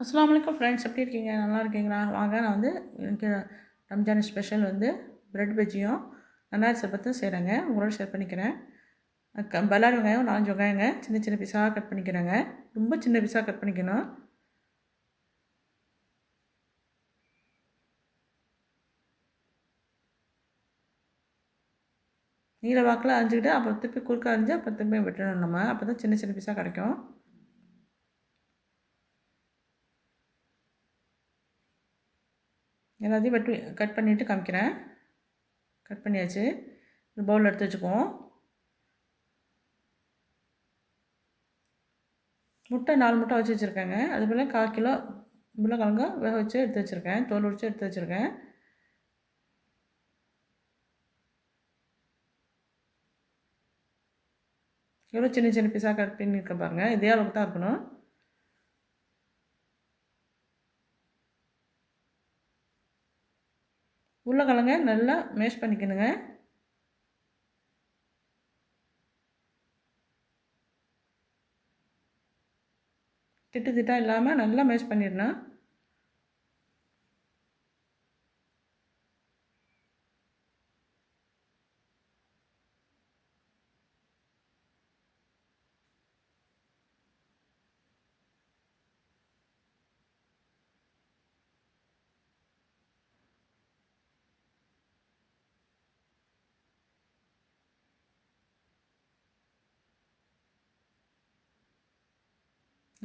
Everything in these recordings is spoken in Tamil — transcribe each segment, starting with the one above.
அஸ்ஸலாமு அலைக்கும் ஃப்ரெண்ட்ஸ், எப்படி இருக்கீங்க? நல்லா இருக்கீங்களா? வாங்க, நான் வந்து எனக்கு ரம்ஜான் ஸ்பெஷல் வந்து பிரெட் பஜ்ஜியும் நன்னாரி சர்பத்தும் செய்கிறேங்க. உங்களோட ஷேர் பண்ணிக்கிறேன். பல்லாரி வெங்காயம் 4 வெங்காயங்க சின்ன சின்ன பீஸாக கட் பண்ணிக்கிறேங்க. ரொம்ப சின்ன பீஸாக கட் பண்ணிக்கணும். நீல வாக்கில் அரிஞ்சிக்கிட்டு அப்புறம் திருப்பி குறுக்க அரிஞ்சு அப்புறம் திரும்பி விட்டுறணும். நம்ம அப்போ தான் சின்ன சின்ன பீஸாக கிடைக்கும். எல்லாத்தையும் வெட்டி கட் பண்ணிவிட்டு காமிக்கிறேன். கட் பண்ணியாச்சு. ஒரு பவுலில் எடுத்து வச்சுக்குவோம். முட்டை 4 முட்டை வச்சு வச்சுருக்கேங்க. அதுபோல் 1/4 கிலோ உருளைக்கிழங்கு வேக வச்சு எடுத்து வச்சுருக்கேன். தோல் உரித்து எடுத்து வச்சுருக்கேன். எவ்வளோ சின்ன சின்ன பீஸாக கட் பண்ணியிருக்கேன் பாருங்கள். இதே அளவுக்கு தான் இருக்கணும். உருளைக்கிழங்க நல்லா மேஷ் பண்ணிக்கணுங்க. திட்டு திட்டாக இல்லாமல் நல்லா மேஷ் பண்ணிடணும்.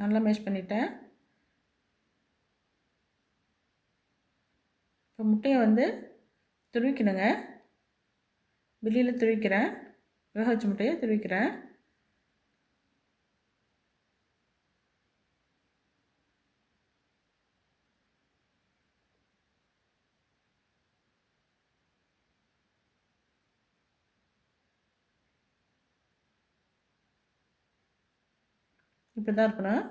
நல்லா மேஷ் பண்ணிட்டேன். இப்போ முட்டையை வந்து துருவிக்கணுங்க. வெளியில் துருவிக்கிறேன். வேக வச்ச முட்டையை துருவிக்கிறேன். இப்படி தான் இருக்கணும்.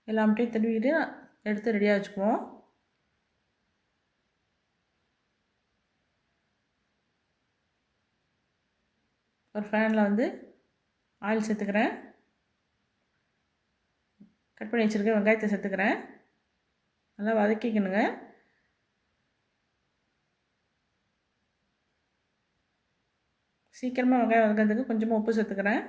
எல்லா முட்டையும் துருவிக்கிட்டு எடுத்து ரெடியாக வச்சுக்குவோம். ஒரு ஃபேனில் வந்து ஆயில் சேர்த்துக்கிறேன். கட் பண்ணி வச்சுருக்க வெங்காயத்தை சேர்த்துக்கிறேன். நல்லா வதக்கிக்கணுங்க. சீக்கிரமாக வெங்காயம் வதக்கிறதுக்கு கொஞ்சமாக உப்பு சேர்த்துக்கிறேன்.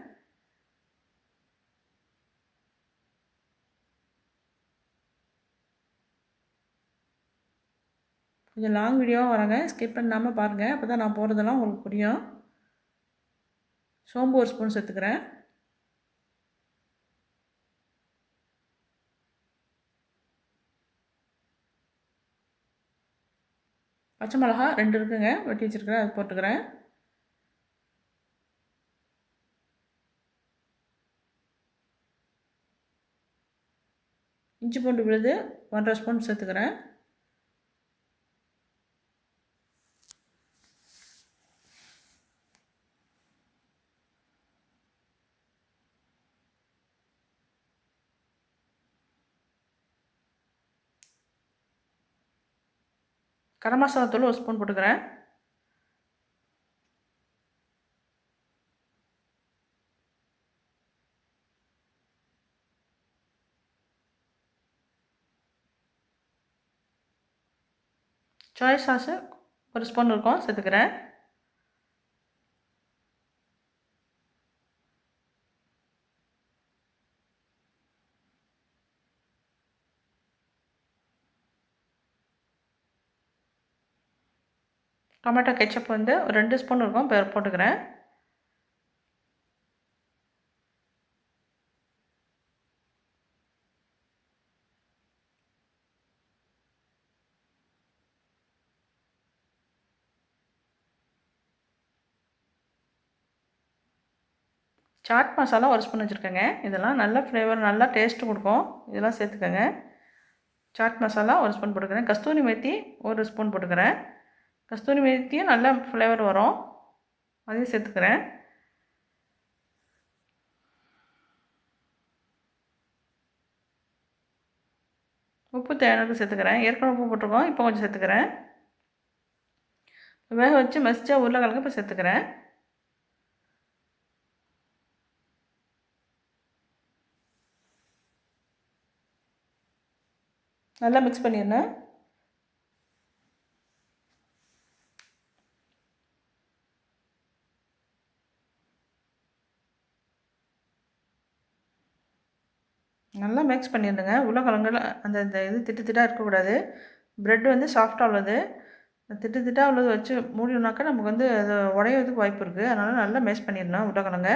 கொஞ்சம் லாங் வீடியோவாக வராங்க, ஸ்கிப் பண்ணாமல் பாருங்கள். அப்போ தான் நான் போகிறதெல்லாம் உங்களுக்கு புரியும். சோம்பு ஒரு ஸ்பூன் சேர்த்துக்கிறேன். பச்சை மிளகா 2 இருக்குங்க, வெட்டி வச்சுருக்கிறேன், அது போட்டுக்கிறேன். இஞ்சி பூண்டு விழுது 1½ ஸ்பூன் சேர்த்துக்கிறேன். கரம் மசாலா தூள் 1 ஸ்பூன் போட்டுக்கிறேன். சோயா சாஸு 1 ஸ்பூன் இருக்கும், சேர்த்துக்கிறேன். டொமேட்டோ கெச்சப் வந்து ஒரு 2 ஸ்பூன் இருக்கும், போட்டுக்கிறேன். சாட் மசாலா 1 ஸ்பூன் வச்சுருக்கேங்க. இதெல்லாம் நல்ல ஃப்ளேவர், நல்லா டேஸ்ட்டு கொடுக்கும். இதெல்லாம் சேர்த்துக்கோங்க. சாட் மசாலா 1 ஸ்பூன் போட்டுக்கிறேன். கஸ்தூரி மேத்தி 1 ஸ்பூன் போட்டுக்கிறேன். கஸ்தூரி மேத்தியும் நல்ல ஃப்ளேவர் வரும், அதையும் சேர்த்துக்கிறேன். உப்பு தேவையானது சேர்த்துக்கிறேன். ஏற்கனவே உப்பு போட்டிருக்கோம், இப்போ கொஞ்சம் சேர்த்துக்கிறேன். வேக வச்சு மசிச்சா உருளைக்கிழங்கு இப்போ சேர்த்துக்கிறேன். நல்லா மிக்ஸ் பண்ணிடணும். நல்லா மிக்ஸ் பண்ணிடுங்க. உருளைக்கிழங்குல அந்த இது திட்டு திட்டாக இருக்கக்கூடாது. ப்ரெட் வந்து சாஃப்டாக உள்ளது. திட்டு திட்டாக உள்ளது வச்சு மூடினாக்கா நமக்கு வந்து அது உடையிறதுக்கு வாய்ப்பு இருக்குது. அதனால் நல்லா மேஷ் பண்ணிடணும் உருளைக்கிழங்க.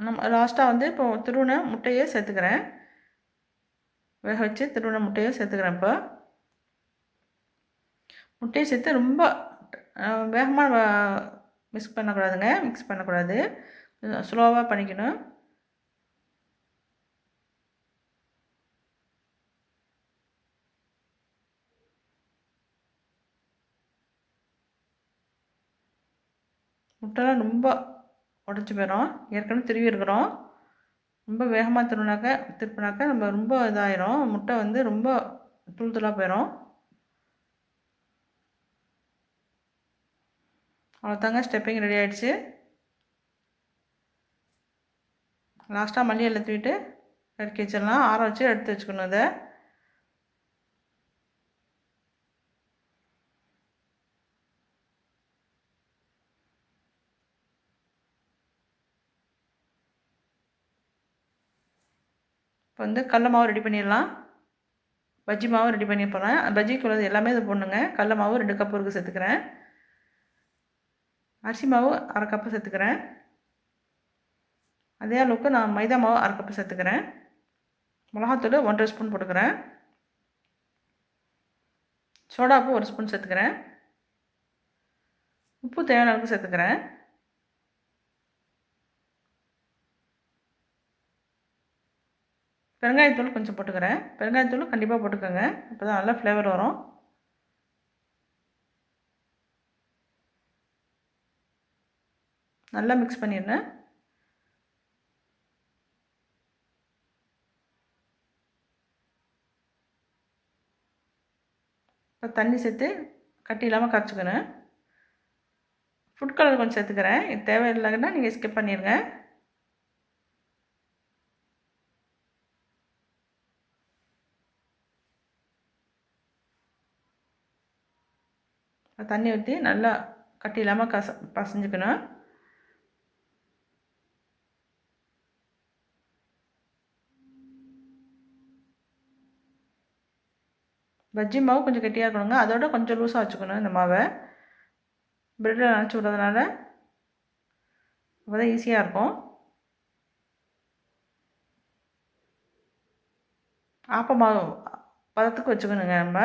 நம்ம லாஸ்ட்டாக வந்து இப்போ துருவின முட்டையே சேர்த்துக்கிறேன். வேக வச்சு துருவின முட்டையே சேர்த்துக்கிறேன். இப்போ முட்டையை சேர்த்து ரொம்ப வேகமாக மிக்ஸ் பண்ணக்கூடாதுங்க. மிக்ஸ் பண்ணக்கூடாது, ஸ்லோவாக பண்ணிக்கணும். முட்டைலாம் ரொம்ப உடஞ்சி போயிடும். ஏற்கனவே திருவி இருக்கிறோம். ரொம்ப வேகமாக திருப்பினாக்கா நம்ம ரொம்ப இதாயிரும். முட்டை வந்து ரொம்ப தூள் தூளாக போயிடும். அவ்வளோதாங்க, ஸ்டெப்பிங் ரெடி ஆகிடுச்சு. லாஸ்ட்டாக மல்லி இலை தூவிட்டு இறக்கி வச்சிடலாம். ஆற வச்சு எடுத்து வச்சுக்கணும். இதை இப்போ வந்து கடல மாவு ரெடி பண்ணிடலாம். பஜ்ஜி மாவு ரெடி பண்ணி போகிறேன். பஜ்ஜிக்கு உள்ளது எல்லாமே இது போடணுங்க. கடல மாவு 2 கப் இருக்குது சேர்த்துக்கிறேன். அரிசி மாவு 1/2 கப்பு சேர்த்துக்கிறேன். அதே அளவுக்கு நான் மைதா மாவு 1/2 கப்பு சேர்த்துக்கிறேன். மிளகாத்தூள் 1 ஸ்பூன் போட்டுக்கிறேன். சோடாப்பு 1 ஸ்பூன் சேர்த்துக்கிறேன். உப்பு தேவையான அளவுக்கு சேர்த்துக்கிறேன். பெருங்காயத்தூள் கொஞ்சம் போட்டுக்கிறேன். பெருங்காயத்தூள் கண்டிப்பாக போட்டுக்கோங்க, அப்போ தான் நல்லா ஃப்ளேவர் வரும். நல்லா மிக்ஸ் பண்ணிடுறேன். இப்போ தண்ணி சேர்த்து கட்டி இல்லாமல் கரைச்சிக்கணும். ஃபுட் கலர் கொஞ்சம் சேர்த்துக்கிறேன். இது தேவையில்லைன்னா நீங்கள் ஸ்கிப் பண்ணிடுங்க. தண்ணி ஊற்றி நல்லா கட்டி இல்லாமல் பசைஞ்சுக்கணும். பஜ்ஜி மாவு கொஞ்சம் கெட்டியாக இருக்கணுங்க. அதோட கொஞ்சம் லூஸாக வச்சுக்கணும் இந்த மாவை. ப்ரெட்டில் நினச்சி விட்றதுனால அப்போ தான் ஈஸியாக இருக்கும். ஆப்ப மாவு பதத்துக்கு வச்சுக்கணுங்க நம்ம.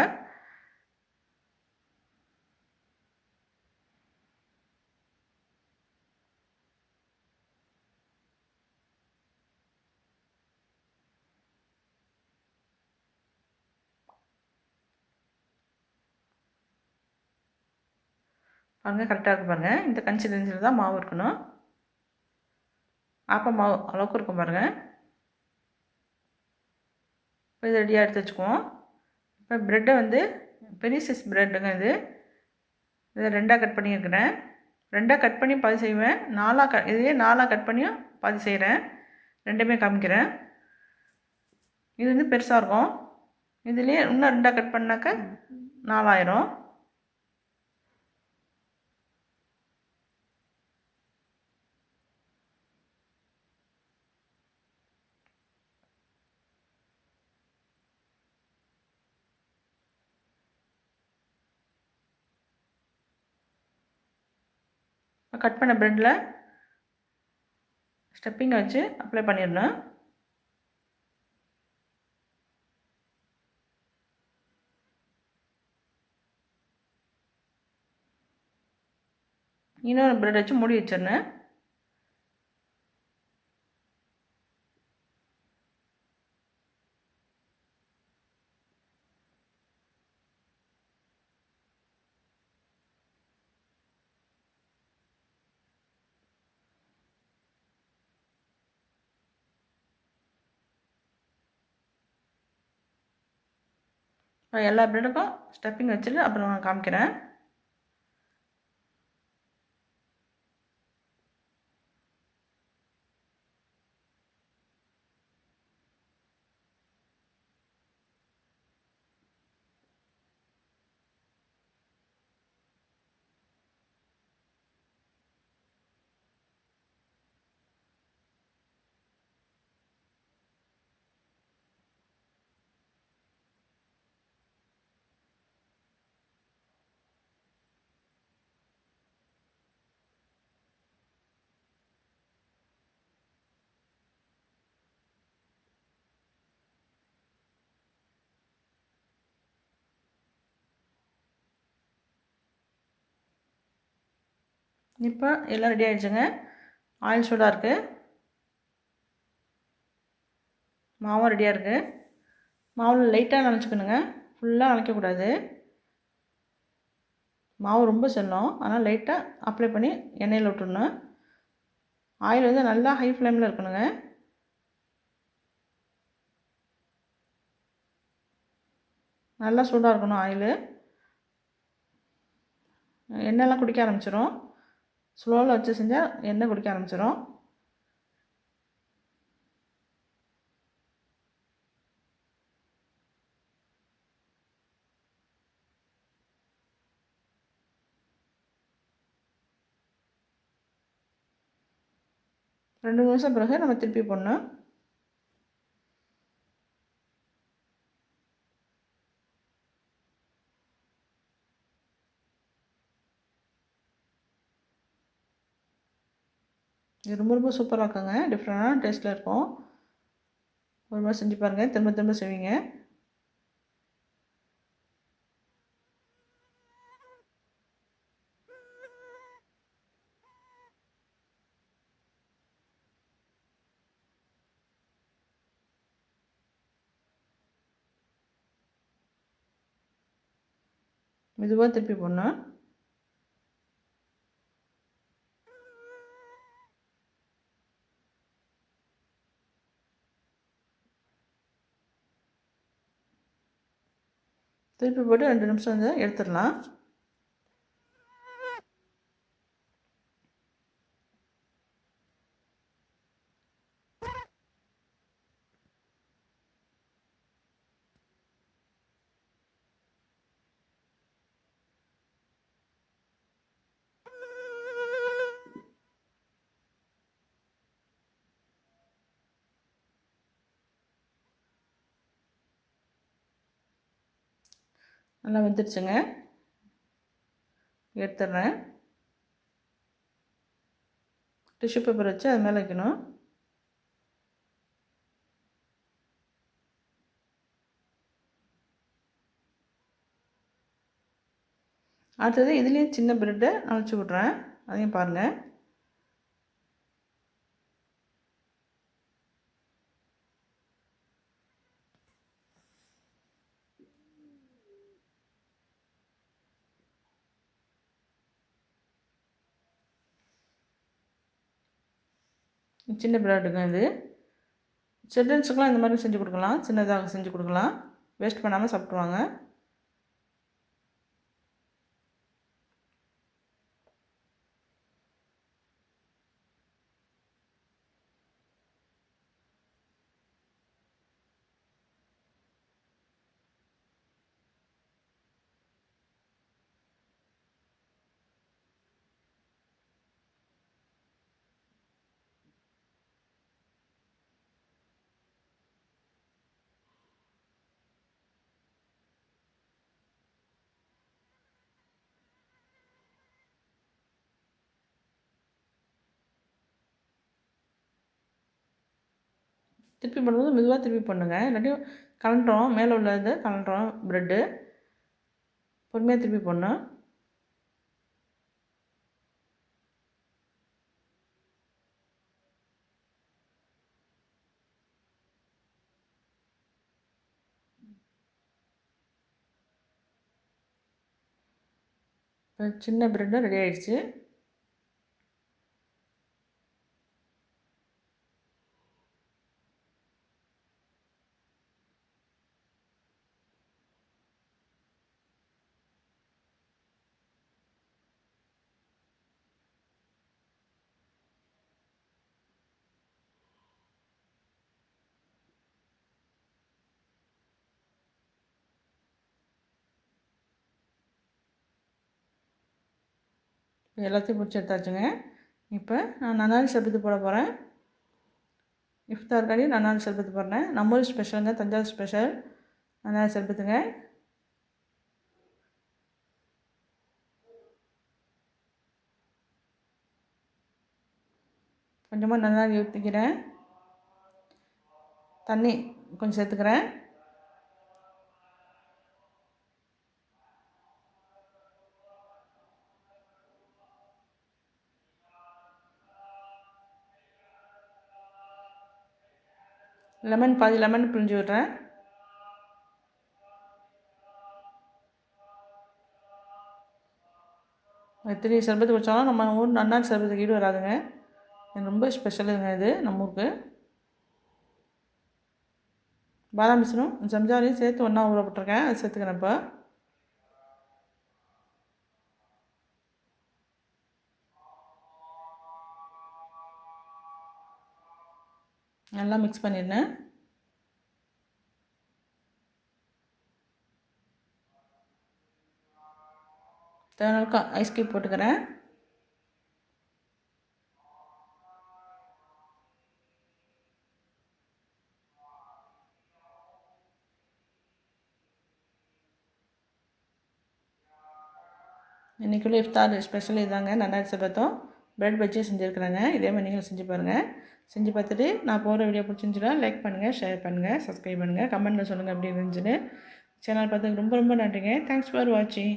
பாருங்கள், கரெக்டாக இருக்குது பாருங்கள். இந்த கன்சிஸ்டன்சியில் தான் மாவு இருக்கணும். ஆப்ப மாவு அளவுக்கு இருக்கும் பாருங்கள். இப்போ இது ரெடியாக எடுத்து வச்சுக்குவோம். இப்போ ப்ரெட்டை வந்து பெரிய சைஸ் ப்ரெட்டுங்க இது. இதை 2ஆக கட் பண்ணியிருக்கிறேன். 2ஆக கட் பண்ணி பாதி செய்வேன். இதையே 4ஆக கட் பண்ணியும் பாதி செய்கிறேன். 2மே காமிக்கிறேன். இது வந்து பெருசாக இருக்கும். இதுலேயே இன்னும் 2ஆக கட் பண்ணாக்க 4 ஆயிரும். கட் பண்ண ப்ரெட்டில் ஸ்டெப்பிங்கை வச்சு அப்ளை பண்ணிடணும். இன்னொரு ப்ரெட் வச்சு மூடி வச்சிடணும். இப்போ எல்லா ப்ரெட்டுக்கும் ஸ்டஃபிங் வச்சுட்டு அப்புறம் நான் காமிக்கிறேன். இப்போ எல்லாம் ரெடி ஆகிடுச்சுங்க. ஆயில் சூடாக இருக்குது, மாவும் ரெடியாக இருக்குது. மாவில் லைட்டாக நனைச்சிக்கணுங்க, ஃபுல்லாக நனைக்கக்கூடாது. மாவு ரொம்ப செல்லும், அதனால் லைட்டாக அப்ளை பண்ணி எண்ணெயில் விட்டுடணும். ஆயில் வந்து நல்லா ஹை ஃப்ளேமில் இருக்கணுங்க. நல்லா சூடாக இருக்கணும் ஆயிலு. எண்ணெய்லாம் குடிக்க ஆரம்பிச்சிடும். ஸ்லோவில் வச்சு செஞ்சால் எண்ணெய் குடிக்க ஆரம்பிச்சிடும். ரெண்டு நிமிஷம் பிறகு நம்ம திருப்பி போடணும். இது ரொம்ப ரொம்ப சூப்பராக இருக்குங்க, டிஃப்ரெண்டான டேஸ்ட்டில் இருக்கும். ஒரு மாதிரி செஞ்சு பாருங்கள், திரும்ப திரும்ப செய்வீங்க. மெதுவாக திருப்பி போடணும். திருப்பி போட்டு 2 நிமிஷம் வந்து எடுத்துடலாம். நல்லா வெந்துடுச்சுங்க, எடுத்துடுறேன். டிஷ்யூ பேப்பர் வச்சு அது மேலே வைக்கணும். அடுத்தது இதுலேயும் சின்ன ப்ரெட்டை நான் வச்சு விட்றேன், அதையும் பாருங்கள். சின்ன ப்ரெட்டுங்க இது. சில்ட்ரன்ஸுக்கெலாம் இந்த மாதிரி செஞ்சு கொடுக்கலாம், சின்னதாக செஞ்சு கொடுக்கலாம், வேஸ்ட் பண்ணாமல் சாப்பிட்ருவாங்க. திருப்பி பண்ணும்போது மெதுவாக திருப்பி பண்ணுங்கள், இல்லாட்டியும் கலண்டுறோம், மேலே உள்ளது கலண்டுறோம் ப்ரெட்டு. பொறுமையாக திருப்பி போடணும். இப்போ சின்ன ப்ரெட்டு ரெடி ஆகிடுச்சு. எல்லாத்தையும் பிடிச்சி எடுத்தாச்சுங்க. இப்போ நான் நன்னாரி சர்பத்து போட போகிறேன். இஃப்தார்காடி நன்னாரி சர்பத்து போடுறேன். நம்ம ஊர் ஸ்பெஷலுங்க, தஞ்சாவூர் ஸ்பெஷல் நன்னாரி சர்பத்துங்க. கொஞ்சமாக நன்னாரி ஊற்றிக்கிறேன். தண்ணி கொஞ்சம் சேர்த்துக்கிறேன். பாதி லெமன் பிழிஞ்சு விட்றேன். எத்தனை சர்பத்து குடித்தாலும் நம்ம ஊர் நன்னாரி சர்பத்துக்கு ஈடு வராதுங்க. ரொம்ப ஸ்பெஷலுங்க இது நம்ம ஊருக்கு. பாதாம் பிசினும் சம்ஜாரையும் சேர்த்து ஒன்றா ஊற போட்டிருக்கேன். அது சேர்த்துக்கிறேன். இப்போ நல்லா மிக்ஸ் பண்ணிடுறேன். தேவையான ஐஸ் க்யூப் போட்டுக்கிறேன். இன்றைக்குள்ள இஃப்தார் ஸ்பெஷல் இதாங்க, நன்னாரி சர்பத்தும் ப்ரெட் பஜ்ஜி செஞ்சுருக்குறேங்க. இதே மாதிரி நீங்களும் செஞ்சு பாருங்கள். செஞ்சு பார்த்துட்டு நான் போகிற வீடியோ பிடிச்சிருந்துச்சுன்னா லைக் பண்ணுங்கள், ஷேர் பண்ணுங்கள், சப்ஸ்கிரைப் பண்ணுங்கள், கமெண்ட்டில் சொல்லுங்கள் எப்படி இருந்துச்சுன்னு. சேனல் பார்த்ததுக்கு ரொம்ப ரொம்ப நன்றிங்க. தேங்க்ஸ் ஃபார் வாட்சிங்.